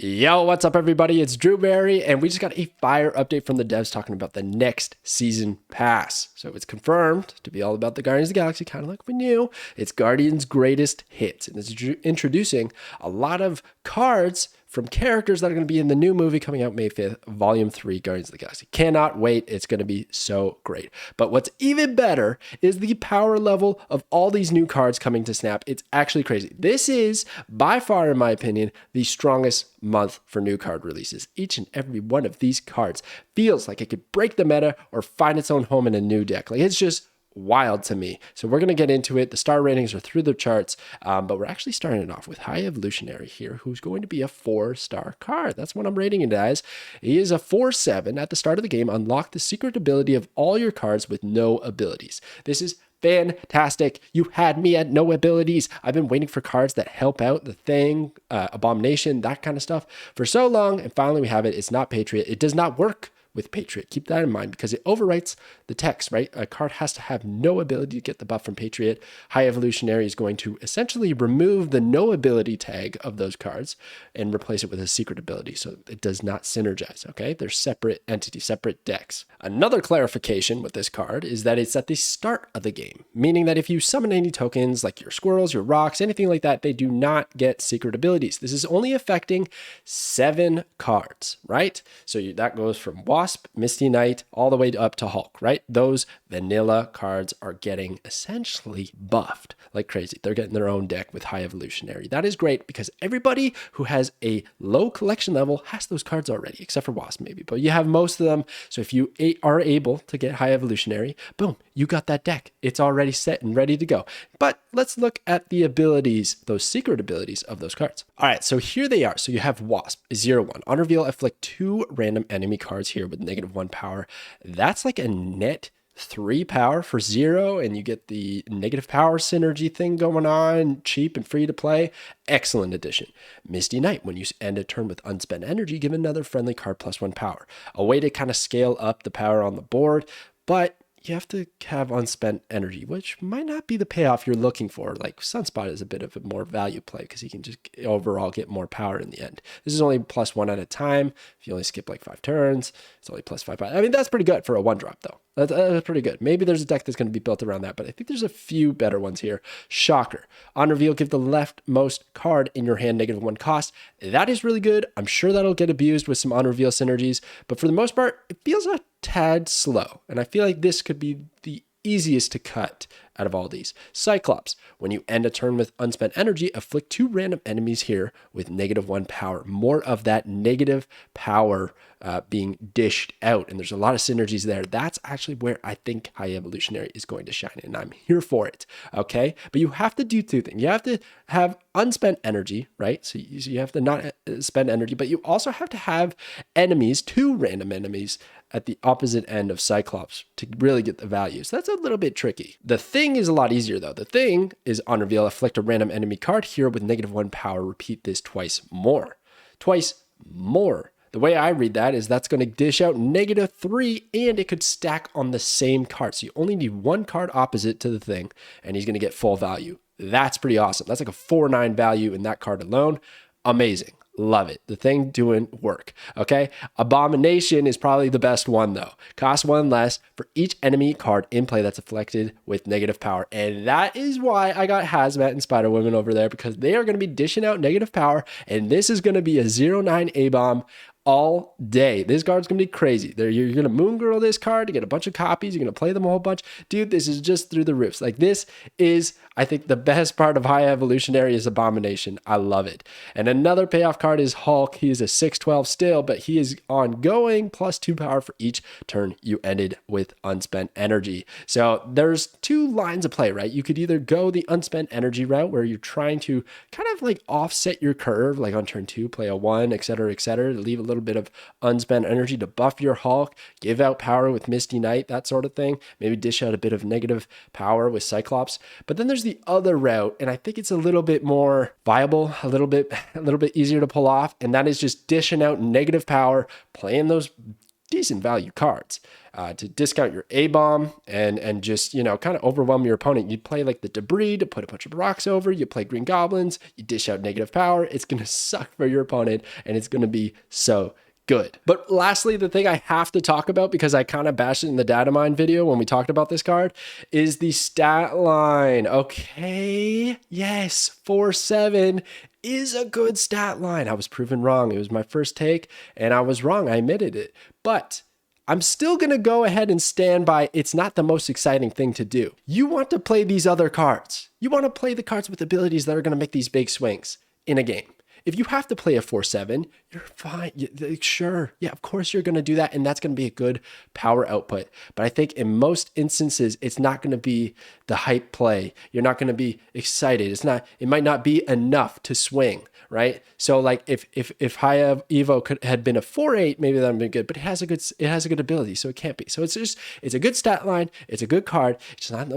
Yo, what's up, everybody? It's Drewberry, and we just got a fire update from the devs talking about the next season pass. So it's confirmed to be all about the Guardians of the Galaxy, kind of like we knew. It's Guardians' greatest hits, and it's introducing a lot of cards from characters that are going to be in the new movie coming out May 5th, Volume 3, Guardians of the Galaxy. Cannot wait. It's going to be so great. But what's even better is the power level of all these new cards coming to Snap. It's actually crazy. This is, by far, in my opinion, the strongest month for new card releases. Each and every one of these cards feels like it could break the meta or find its own home in a new deck. Like, it's just wild to me. So we're going to get into it. The star ratings are through the charts, but we're actually starting it off with High Evolutionary here, who's going to be a 4-star card. That's what I'm rating it as. He is a 4/7. At the start of the game, unlock the secret ability of all your cards with no abilities. This is fantastic. You had me at no abilities. I've been waiting for cards that help out the Thing, Abomination, that kind of stuff for so long, and finally we have it. It's not Patriot. It does not work with Patriot. Keep that in mind because it overwrites the text, right? A card has to have no ability to get the buff from Patriot. High Evolutionary is going to essentially remove the no ability tag of those cards and replace it with a secret ability. So it does not synergize, okay? They're separate entities, separate decks. Another clarification with this card is that it's at the start of the game, meaning that if you summon any tokens like your squirrels, your rocks, anything like that, they do not get secret abilities. This is only affecting 7 cards, right? So that goes from Wasp, Misty Knight, all the way up to Hulk, right? Those vanilla cards are getting essentially buffed like crazy. They're getting their own deck with High Evolutionary. That is great because everybody who has a low collection level has those cards already, except for Wasp maybe, but you have most of them. So if you are able to get High Evolutionary, boom, you got that deck. It's already set and ready to go. But let's look at the abilities, those secret abilities of those cards. All right, so here they are. So you have Wasp, 0/1. On reveal, afflict 2 random enemy cards here with -1 power. That's like a net 3 power for 0, and you get the negative power synergy thing going on, cheap and free to play. Excellent addition. Misty Knight, when you end a turn with unspent energy, give another friendly card +1 power. A way to kind of scale up the power on the board, but you have to have unspent energy, which might not be the payoff you're looking for. Like Sunspot is a bit of a more value play because he can just overall get more power in the end. This is only +1 at a time. If you only skip like 5 turns, it's only +5. I mean, that's pretty good for a 1-drop though. That's pretty good. Maybe there's a deck that's going to be built around that, but I think there's a few better ones here. Shocker. On reveal, give the leftmost card in your hand -1 cost. That is really good. I'm sure that'll get abused with some on reveal synergies, but for the most part, it feels a tad slow. And I feel like this could be the easiest to cut out of all these. Cyclops, when you end a turn with unspent energy, afflict 2 random enemies here with -1 power. More of that negative power being dished out, and there's a lot of synergies there. That's actually where I think High Evolutionary is going to shine, and I'm here for it, okay? But you have to do 2 things. You have to have unspent energy, right? So you have to not spend energy, but you also have to have enemies, 2 random enemies, at the opposite end of Cyclops to really get the value. So that's a little bit tricky. The Thing is a lot easier though. The Thing is on reveal, afflict a random enemy card here with -1 power. Repeat this twice more. Twice more. The way I read that is that's going to dish out -3, and it could stack on the same card. So you only need 1 card opposite to the Thing, and he's going to get full value. That's pretty awesome. That's like a 4/9 value in that card alone. Amazing. Love it. The Thing doing work. Okay. Abomination is probably the best one though. Cost 1 less for each enemy card in play that's afflicted with negative power. And that is why I got Hazmat and Spider Woman over there, because they are going to be dishing out negative power. And this is going to be a 0/9 A-bomb all day. This card's gonna be crazy. You're gonna moon girl this card to get a bunch of copies. You're gonna play them a whole bunch. Dude, this is just through the roofs. Like, this is, I think, the best part of High Evolutionary is Abomination. I love it. And another payoff card is Hulk. He is a 6/12 still, but he is ongoing, +2 power for each turn you ended with unspent energy. So there's 2 lines of play, right? You could either go the unspent energy route where you're trying to kind of like offset your curve, like on turn 2, play a 1, etc., to leave a little bit of unspent energy to buff your Hulk, give out power with Misty Knight, that sort of thing. Maybe dish out a bit of negative power with Cyclops. But then there's the other route, and I think it's a little bit more viable, a little bit easier to pull off, and that is just dishing out negative power, playing those decent value cards. To discount your A-bomb and just, you know, kind of overwhelm your opponent. You play like the debris to put a bunch of rocks over, you play green goblins, you dish out negative power. It's going to suck for your opponent and it's going to be so good. But lastly, the thing I have to talk about, because I kind of bashed it in the data mine video when we talked about this card, is the stat line. Okay, yes, 4-7 is a good stat line. I was proven wrong. It was my first take and I was wrong. I admitted it. But I'm still going to go ahead and stand by it's not the most exciting thing to do. You want to play these other cards. You want to play the cards with abilities that are going to make these big swings in a game. If you have to play a 4-7, you're fine. Sure. Yeah, of course you're going to do that. And that's going to be a good power output. But I think in most instances, it's not going to be the hype play. You're not going to be excited. It might not be enough to swing, right? So like if High Evo had been a 4-8, maybe that would be good, but it has a good ability. So it can't be. So it's a good stat line. It's a good card. It's not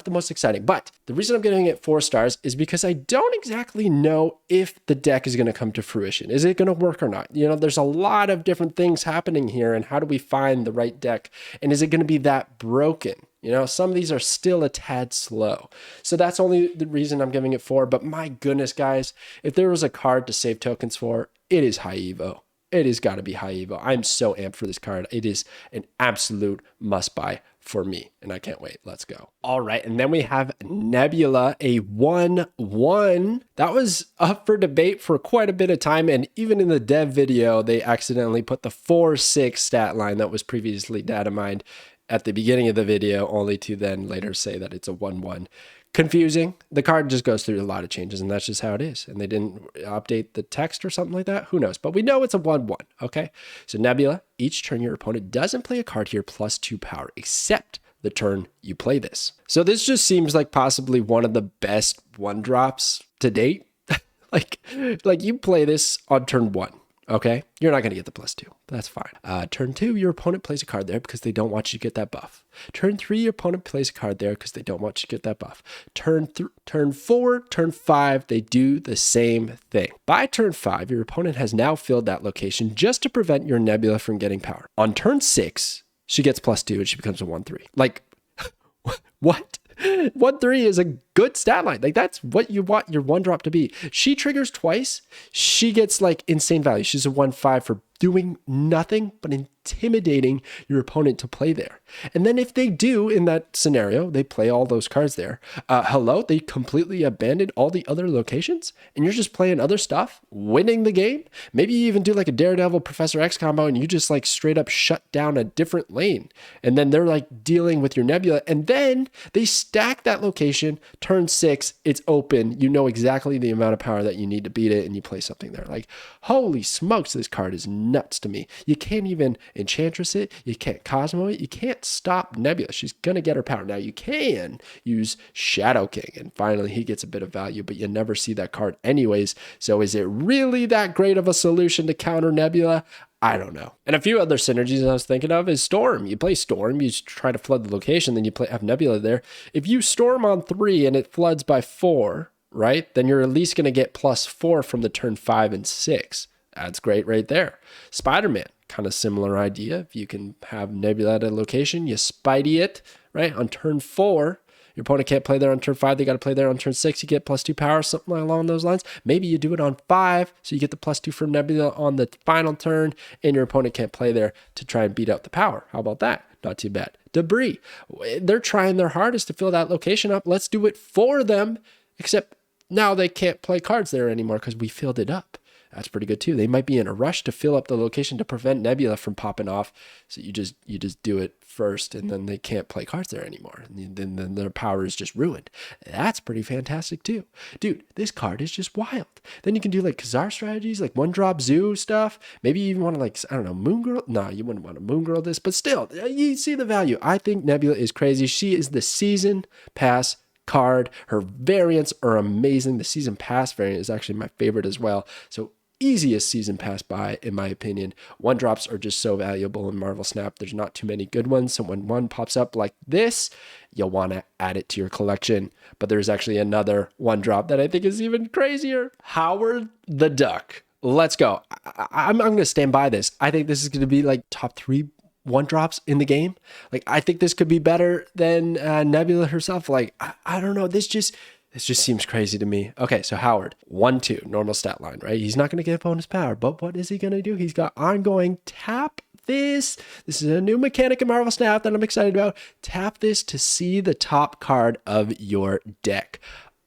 the most exciting, but the reason I'm giving it 4 stars is because I don't exactly know if the deck is going to come to fruition. Is it going to work or not? You know, there's a lot of different things happening here, and how do we find the right deck? And is it going to be that broken? You know, some of these are still a tad slow. So that's only the reason I'm giving it 4. But my goodness, guys, if there was a card to save tokens for, it is High Evo. It has got to be High Evo. I'm so amped for this card. It is an absolute must buy for me, and I can't wait. Let's go. All right, and then we have Nebula, a 1-1. That was up for debate for quite a bit of time, and even in the dev video, they accidentally put the 4-6 stat line that was previously data mined at the beginning of the video, only to then later say that it's a 1-1. Confusing. The card just goes through a lot of changes, and that's just how it is. And they didn't update the text or something like that. Who knows? But we know it's a 1-1, okay? So Nebula, each turn your opponent doesn't play a card here +2 power, except the turn you play this. So this just seems like possibly one of the best 1-drops to date. like you play this on turn 1. Okay, you're not going to get the +2. That's fine. Turn 2, your opponent plays a card there because they don't want you to get that buff. Turn 3, your opponent plays a card there because they don't want you to get that buff. Turn 4, turn 5, they do the same thing. By turn 5, your opponent has now filled that location just to prevent your Nebula from getting power. On turn 6, she gets +2 and she becomes a 1-3. Like, what? 1-3 is a good stat line. Like, that's what you want your 1-drop to be. She triggers twice. She gets like insane value. She's a 1-5 for doing nothing but intimidating your opponent to play there. And then if they do, in that scenario, they play all those cards there. Hello, they completely abandoned all the other locations and you're just playing other stuff, winning the game. Maybe you even do like a Daredevil Professor X combo and you just like straight up shut down a different lane. And then they're like dealing with your Nebula. And then they stack that location. Turn 6, it's open. You know exactly the amount of power that you need to beat it and you play something there. Like, holy smokes, this card is nuts to me. You can't even Enchantress it. You can't Cosmo it. You can't stop Nebula. She's going to get her power. Now, you can use Shadow King, and finally he gets a bit of value, but you never see that card anyways. So is it really that great of a solution to counter Nebula? I don't know. And a few other synergies I was thinking of is Storm. You play Storm, you try to flood the location, then you have Nebula there. If you Storm on 3 and it floods by 4, right, then you're at least going to get +4 from the turn 5 and 6. That's great right there. Spider-Man, kind of similar idea. If you can have Nebula at a location, you Spidey it, right? On turn 4, your opponent can't play there on turn 5. They got to play there on turn 6. You get +2 power, something along those lines. Maybe you do it on 5, so you get the +2 from Nebula on the final turn, and your opponent can't play there to try and beat out the power. How about that? Not too bad. Debris. They're trying their hardest to fill that location up. Let's do it for them, except now they can't play cards there anymore because we filled it up. That's pretty good too. They might be in a rush to fill up the location to prevent Nebula from popping off. So you just do it first, and then they can't play cards there anymore. And then their power is just ruined. That's pretty fantastic too. Dude, this card is just wild. Then you can do like Khazar strategies, like 1-drop zoo stuff. Maybe you even want to, like, I don't know, Moon Girl. No, you wouldn't want to Moon Girl this, but still, you see the value. I think Nebula is crazy. She is the season pass card. Her variants are amazing. The season pass variant is actually my favorite as well. So easiest season pass buy, in my opinion. 1-drops are just so valuable in Marvel Snap. There's not too many good ones. So when one pops up like this, you'll want to add it to your collection. But there's actually another 1-drop that I think is even crazier. Howard the Duck. Let's go. I'm going to stand by this. I think this is going to be like top 3 one drops in the game. Like, I think this could be better than Nebula herself. Like, I don't know. This just seems crazy to me. Okay, so Howard, 1-2, normal stat line, right? He's not going to get bonus power, but what is he going to do? He's got ongoing tap this. This is a new mechanic in Marvel Snap that I'm excited about. Tap this to see the top card of your deck.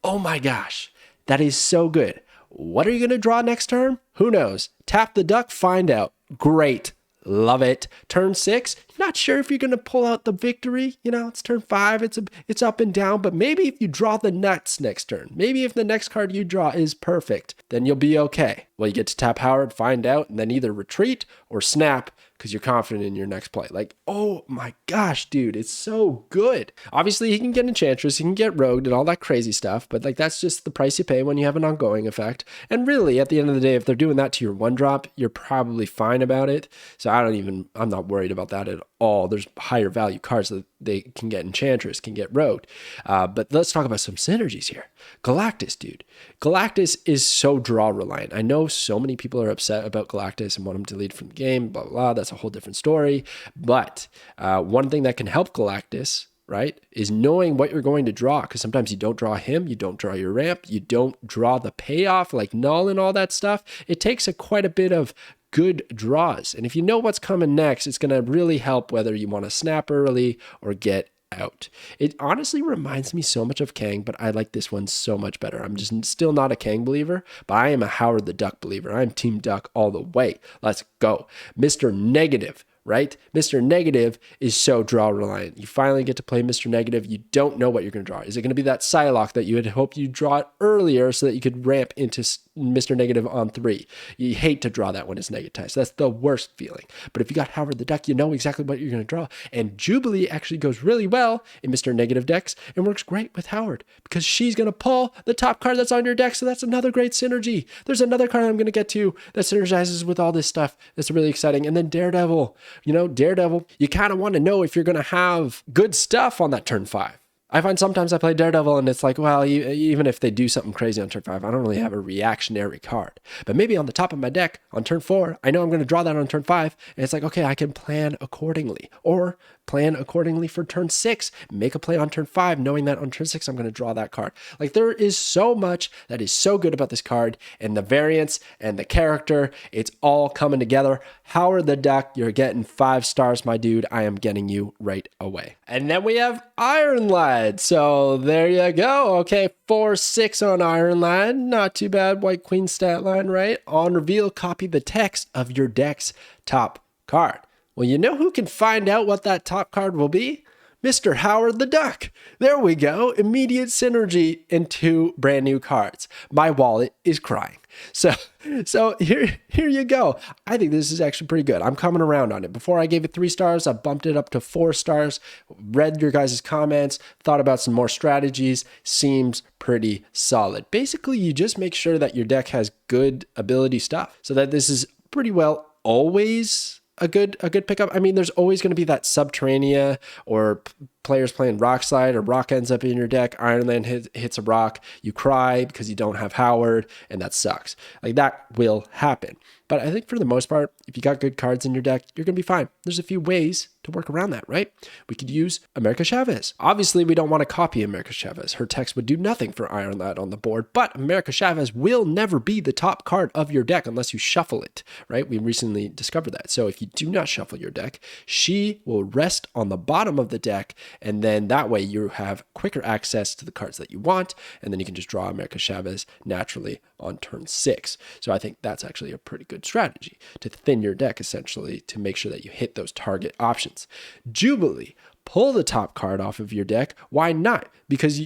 Oh my gosh, that is so good. What are you going to draw next turn? Who knows? Tap the duck, find out. Great. Love it. Turn 6, not sure if you're going to pull out the victory. You know, it's turn 5. It's up and down, but maybe if you draw the nuts next turn, maybe if the next card you draw is perfect, then you'll be okay. Well, you get to tap Howard, find out, and then either retreat or snap because you're confident in your next play. Like, oh my gosh, dude, it's so good. Obviously, he can get Enchantress, he can get Rogued and all that crazy stuff, but like that's just the price you pay when you have an ongoing effect. And really, at the end of the day, if they're doing that to your 1-drop, you're probably fine about it. So I'm not worried about that at all. There's higher value cards that they can get Enchantress, can get Rogued. But let's talk about some synergies here. Galactus, dude. Galactus is so draw reliant. I know so many people are upset about Galactus and want him deleted from the game, blah, blah, blah. That's a whole different story. But one thing that can help Galactus, right, is knowing what you're going to draw, because sometimes you don't draw him, you don't draw your ramp, you don't draw the payoff like null and all that stuff. It takes quite a bit of good draws. And if you know what's coming next, it's going to really help whether you want to snap early or get out. It honestly reminds me so much of Kang, but I like this one so much better. I'm just still not a Kang believer, but I am a Howard the Duck believer. I'm Team Duck all the way. Let's go. Mr. Negative, right? Mr. Negative is so draw reliant. You finally get to play Mr. Negative. You don't know what you're going to draw. Is it going to be that Psylocke that you had hoped you draw it earlier so that you could ramp into Mr. Negative on 3? You hate to draw that when it's negatized. That's the worst feeling. But if you got Howard the Duck, you know exactly what you're going to draw. And Jubilee actually goes really well in Mr. Negative decks and works great with Howard because she's going to pull the top card that's on your deck. So that's another great synergy. There's another card I'm going to get to that synergizes with all this stuff. That's really exciting. And then Daredevil. You know, Daredevil, you kind of want to know if you're going to have good stuff on that turn 5. I find sometimes I play Daredevil and it's like, well, even if they do something crazy on turn 5, I don't really have a reactionary card. But maybe on the top of my deck on turn 4, I know I'm going to draw that on turn 5. And it's like, okay, I can plan accordingly. Or plan accordingly for turn 6, make a play on turn 5, knowing that on turn 6, I'm going to draw that card. Like, there is so much that is so good about this card, and the variance and the character, it's all coming together. Howard the Duck, you're getting 5 stars, my dude. I am getting you right away. And then we have ironlad. So there you go. Okay, 4-6 on ironlad. Not too bad. White Queen stat line, right? On reveal, copy the text of your deck's top card. Well, you know who can find out what that top card will be? Mr. Howard the Duck. There we go. Immediate synergy in 2 brand new cards. My wallet is crying. So here you go. I think this is actually pretty good. I'm coming around on it. Before I gave it 3 stars, I bumped it up to 4 stars, read your guys' comments, thought about some more strategies. Seems pretty solid. Basically, you just make sure that your deck has good ability stuff so that this is pretty well always a good pickup. I mean, there's always going to be that Subterranea or players playing Rock Slide or Rock ends up in your deck. Ironland hits a Rock. You cry because you don't have Howard, and that sucks. Like, that will happen. But I think for the most part, if you got good cards in your deck, you're going to be fine. There's a few ways to work around that, right? We could use America Chavez. Obviously, we don't want to copy America Chavez. Her text would do nothing for Ironlad on the board, but America Chavez will never be the top card of your deck unless you shuffle it, right? We recently discovered that. So if you do not shuffle your deck, she will rest on the bottom of the deck, and then that way you have quicker access to the cards that you want, and then you can just draw America Chavez naturally on turn 6. So I think that's actually a pretty good strategy to thin your deck, essentially, to make sure that you hit those target options. Jubilee, pull the top card off of your deck. Why not? Because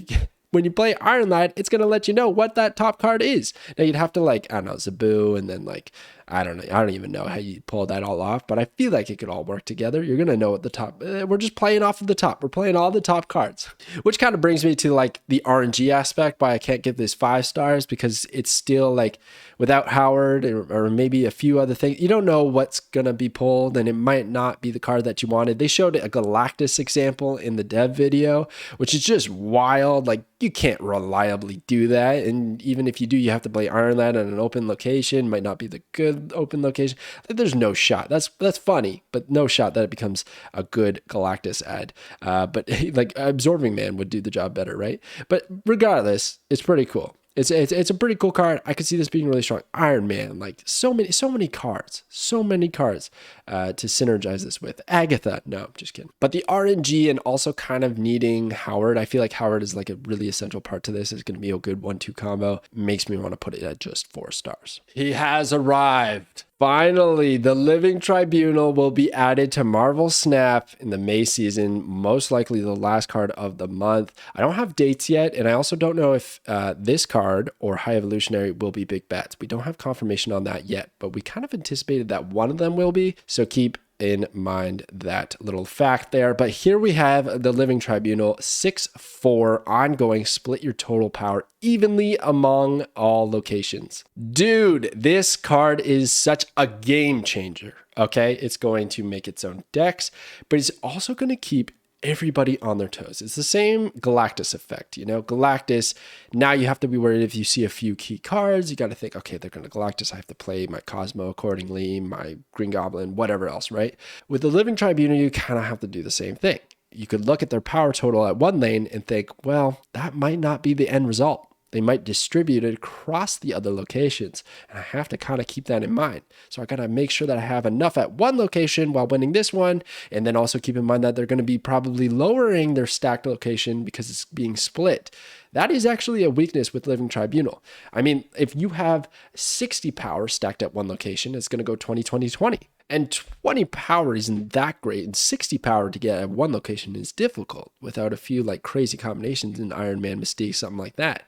when you play Ironlad, it's going to let you know what that top card is. Now, you'd have to, like, I don't know, Zabu, and then, like, I don't even know how you pull that all off, but I feel like it could all work together. You're going to know what the top, we're just playing off of the top. We're playing all the top cards, which kind of brings me to, like, the RNG aspect, why I can't give this 5 stars, because it's still, like, without Howard or maybe a few other things, you don't know what's going to be pulled, and it might not be the card that you wanted. They showed a Galactus example in the dev video, which is just wild. Like, you can't reliably do that, and even if you do, you have to play Ironlad in an open location. Might not be the good good open location. There's no shot. That's funny, but no shot that it becomes a good Galactus ad. But like Absorbing Man would do the job better, right? But regardless, it's pretty cool. It's a pretty cool card. I could see this being really strong. Iron Man, like so many cards to synergize this with. Agatha, no, just kidding. But the RNG and also kind of needing Howard, I feel like Howard is like a really essential part to this. It's going to be a good 1-2 combo. Makes me want to put it at just 4 stars. He has arrived. Finally, the Living Tribunal will be added to Marvel Snap in the May season, most likely the last card of the month. I don't have dates yet, and I also don't know if this card or High Evolutionary will be big bets. We don't have confirmation on that yet, but we kind of anticipated that one of them will be, so keep in mind that little fact there. But here we have the Living Tribunal, 6/4 ongoing, split your total power evenly among all locations. Dude, this card is such a game changer. Okay, it's going to make its own decks, but it's also going to keep everybody on their toes. It's the same Galactus effect, you know. Galactus, now you have to be worried if you see a few key cards, you got to think, okay, they're going to Galactus, I have to play my Cosmo accordingly, my Green Goblin, whatever else, right? With the Living Tribunal, you kind of have to do the same thing. You could look at their power total at one lane and think, well, that might not be the end result. They might distribute it across the other locations. And I have to kind of keep that in mind. So I got to make sure that I have enough at one location while winning this one. And then also keep in mind that they're going to be probably lowering their stacked location because it's being split. That is actually a weakness with Living Tribunal. I mean, if you have 60 power stacked at one location, it's going to go 20, 20, 20. And 20 power isn't that great, and 60 power to get at one location is difficult without a few like crazy combinations in Iron Man, Mystique, something like that.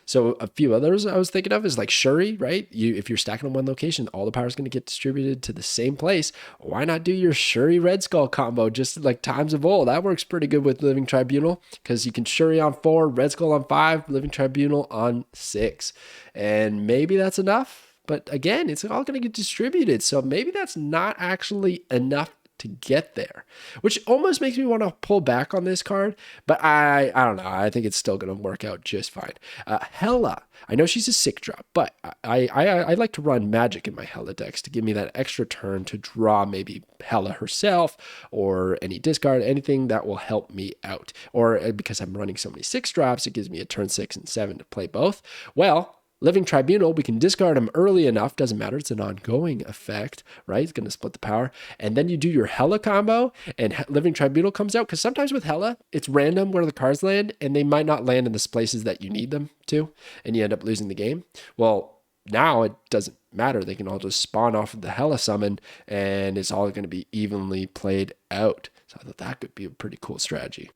So a few others I was thinking of is like Shuri, right? If you're stacking on one location, all the power is going to get distributed to the same place. Why not do your Shuri Red Skull combo just like times of old? That works pretty good with Living Tribunal because you can Shuri on 4, Red Skull on 5, Living Tribunal on 6. And maybe that's enough. But again, it's all going to get distributed. So maybe that's not actually enough to get there, which almost makes me want to pull back on this card. But I don't know. I think it's still going to work out just fine. Hela, I know she's a sick drop, but I like to run magic in my Hela decks to give me that extra turn to draw maybe Hela herself or any discard, anything that will help me out. Or because I'm running so many 6 drops, it gives me a turn 6 and 7 to play both. Well, Living Tribunal, we can discard them early enough. Doesn't matter. It's an ongoing effect, right? It's going to split the power. And then you do your Hela combo and Living Tribunal comes out. Because sometimes with Hela, it's random where the cards land and they might not land in the places that you need them to. And you end up losing the game. Well, now it doesn't matter. They can all just spawn off of the Hela summon and it's all going to be evenly played out. So I thought that could be a pretty cool strategy.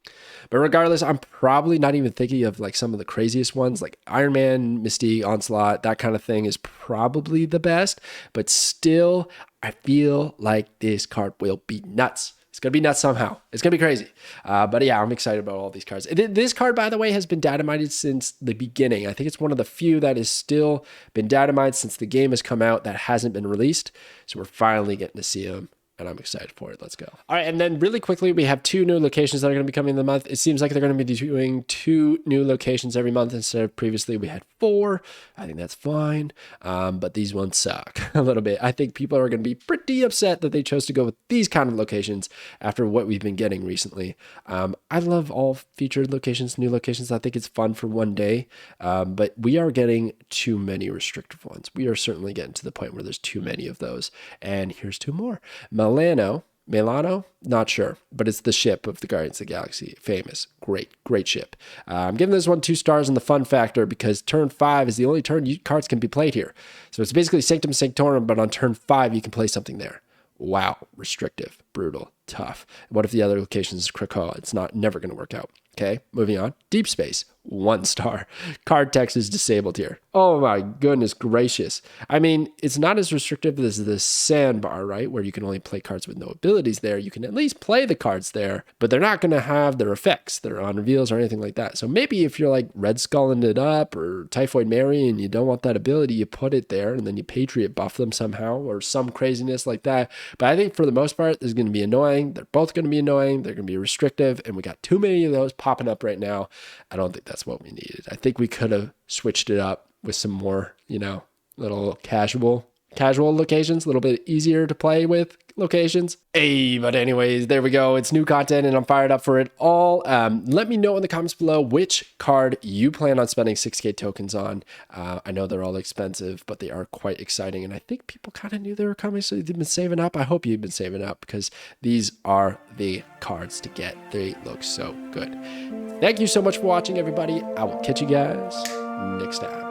But regardless, I'm probably not even thinking of like some of the craziest ones like Iron Man, Mystique, Onslaught, that kind of thing is probably the best. But still, I feel like this card will be nuts. It's going to be nuts somehow. It's going to be crazy. But yeah, I'm excited about all these cards. This card, by the way, has been dynamited since the beginning. I think it's one of the few that has still been dynamited since the game has come out that hasn't been released. So we're finally getting to see them. And I'm excited for it. Let's go. All right. And then really quickly, we have 2 new locations that are going to be coming in the month. It seems like they're going to be doing 2 new locations every month instead of previously we had 4. I think that's fine. But these ones suck a little bit. I think people are going to be pretty upset that they chose to go with these kind of locations after what we've been getting recently. I love all featured locations, new locations. I think it's fun for one day. But we are getting too many restrictive ones. We are certainly getting to the point where there's too many of those. And here's 2 more. Milano, not sure, but it's the ship of the Guardians of the Galaxy. Famous, great ship. I'm giving this one 2 stars in the fun factor because turn 5 is the only turn cards can be played here. So it's basically Sanctum Sanctorum, but on turn 5 you can play something there. Wow, restrictive, brutal, tough. What if the other location is Krakoa? It's never going to work out. Okay, moving on. Deep Space, 1 star. Card text is disabled here. Oh my goodness gracious. I mean, it's not as restrictive as the sandbar, right? Where you can only play cards with no abilities there. You can at least play the cards there, but they're not going to have their effects, their on reveals or anything like that. So maybe if you're like Red Skulling it up or Typhoid Mary and you don't want that ability, you put it there and then you Patriot buff them somehow or some craziness like that. But I think for the most part, this is going to be annoying. They're both going to be annoying. They're going to be restrictive. And we got too many of those popping up right now. I don't think that's what we needed. I think we could have switched it up with some more, little casual casual locations, a little bit easier to play with locations. Hey, but anyways, there we go. It's new content and I'm fired up for it all. Let me know in the comments below which card you plan on spending 6K tokens on. I know they're all expensive, but they are quite exciting. And I think people kind of knew they were coming, so they've been saving up. I hope you've been saving up because these are the cards to get. They look so good. Thank you so much for watching, everybody. I will catch you guys next time.